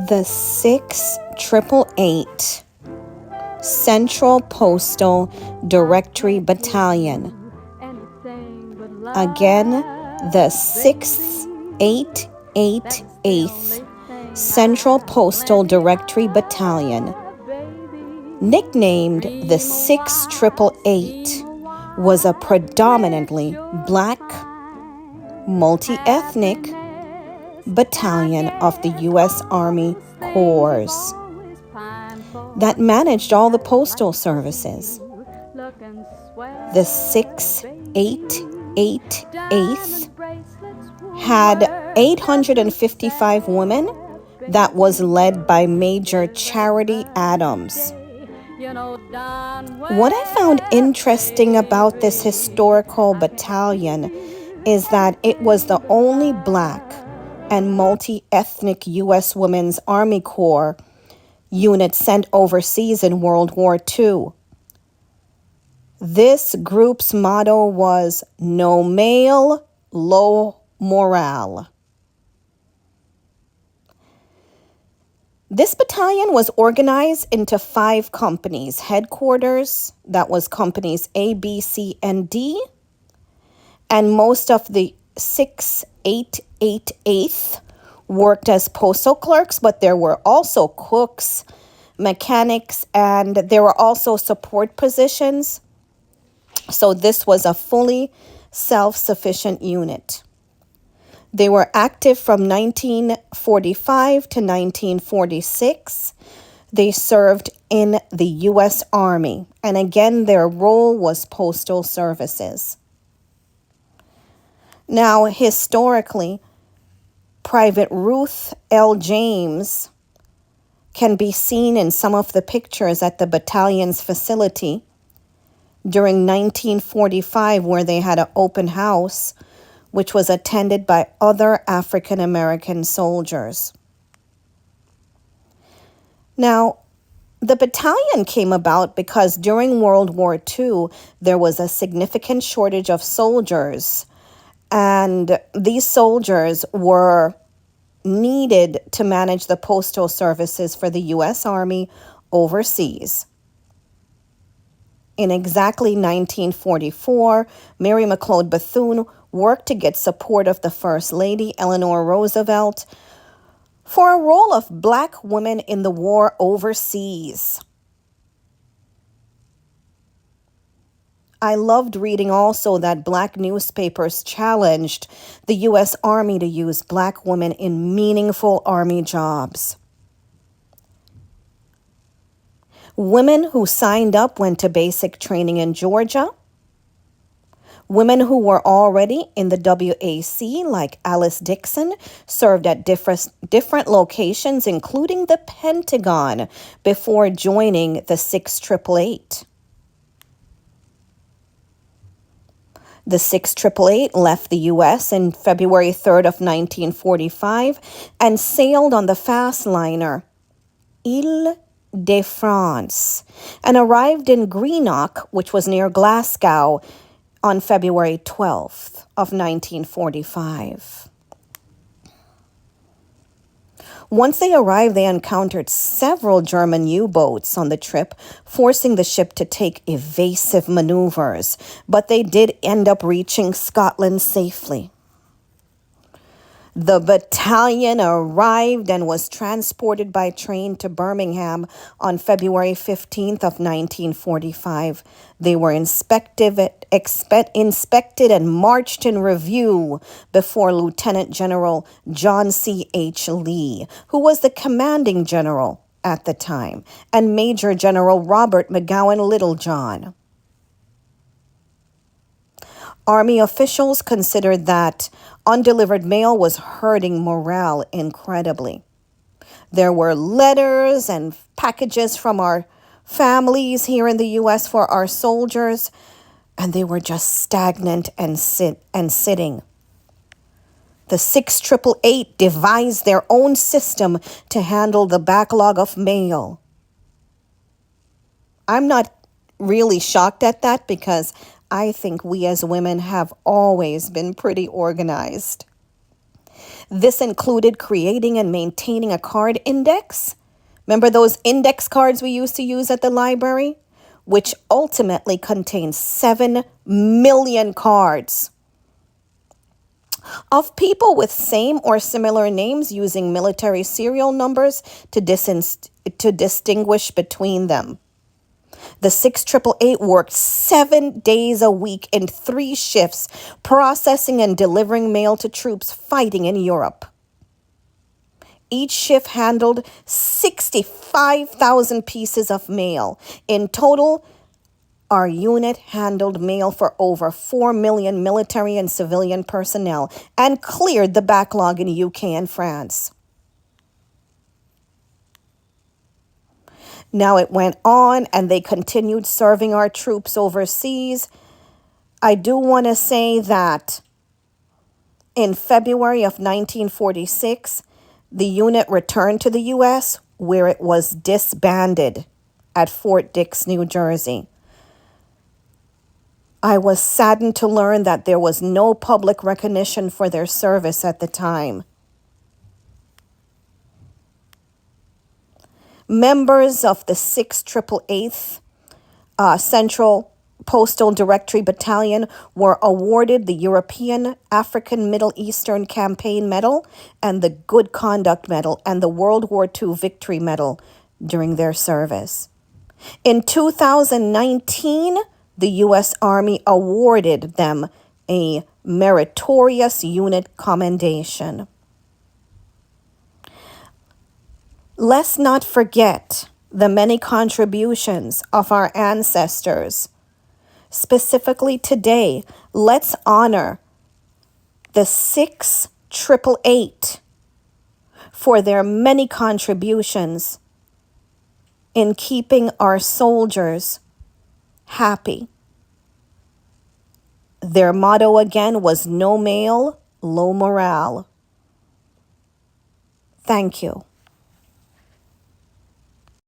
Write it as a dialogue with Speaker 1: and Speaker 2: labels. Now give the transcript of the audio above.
Speaker 1: The 6888 Central Postal Directory Battalion. Again, the 6888th Central Postal Directory Battalion, nicknamed the 6888, was a predominantly black, multi-ethnic battalion of the U.S. Army Corps that managed all the postal services. The 6888th had 855 women that was led by Major Charity Adams. What I found interesting about this historical battalion is that it was the only black and multi-ethnic U.S. Women's Army Corps unit sent overseas in World War II. This group's motto was "No male, low morale." This battalion was organized into 5 companies. Headquarters, that was companies A, B, C, and D. And most of the 6888th worked as postal clerks, but there were also cooks, mechanics, and there were also support positions. So this was a fully self-sufficient unit. They were active from 1945 to 1946. They served in the U.S. Army, and again, their role was postal services. Now, historically, Private Ruth L. James can be seen in some of the pictures at the battalion's facility during 1945, where they had an open house, which was attended by other African American soldiers. Now, the battalion came about because during World War II, there was a significant shortage of soldiers, and these soldiers were needed to manage the postal services for the U.S. Army overseas. In exactly 1944, Mary McLeod Bethune worked to get support of the First Lady, Eleanor Roosevelt, for a role of black women in the war overseas. I loved reading also that black newspapers challenged the U.S. Army to use black women in meaningful Army jobs. Women who signed up went to basic training in Georgia. Women who were already in the WAC, like Alice Dixon, served at different locations, including the Pentagon, before joining the 6888. The 6888 left the U.S. in February 3rd of 1945 and sailed on the fast liner Ile de France and arrived in Greenock, which was near Glasgow, on February 12th of 1945. Once they arrived, they encountered several German U-boats on the trip, forcing the ship to take evasive maneuvers, but they did end up reaching Scotland safely. The battalion arrived and was transported by train to Birmingham on February 15th of 1945. They were inspected and marched in review before Lieutenant General John C. H. Lee, who was the commanding general at the time, and Major General Robert McGowan Littlejohn. Army officials considered that undelivered mail was hurting morale incredibly. There were letters and packages from our families here in the U.S. for our soldiers, and they were just stagnant and sitting. The 6888 devised their own system to handle the backlog of mail. I'm not really shocked at that because I think we as women have always been pretty organized. This included creating and maintaining a card index. Remember those index cards we used to use at the library? Which ultimately contained 7 million cards of people with same or similar names using military serial numbers to distinguish between them. The 6888 worked 7 days a week in 3 shifts, processing and delivering mail to troops fighting in Europe. Each shift handled 65,000 pieces of mail. In total, our unit handled mail for over 4 million military and civilian personnel and cleared the backlog in UK and France. Now it went on and they continued serving our troops overseas. I do want to say that in February of 1946, the unit returned to the U.S., where it was disbanded at Fort Dix, New Jersey. I was saddened to learn that there was no public recognition for their service at the time. Members of the 6888th Central Postal Directory Battalion were awarded the European, African, Middle Eastern Campaign Medal and the Good Conduct Medal and the World War II Victory Medal during their service. In 2019, the U.S. Army awarded them a Meritorious Unit Commendation. Let's not forget the many contributions of our ancestors. Specifically today, let's honor the 6888 for their many contributions in keeping our soldiers happy. Their motto again was no mail, low morale. Thank you.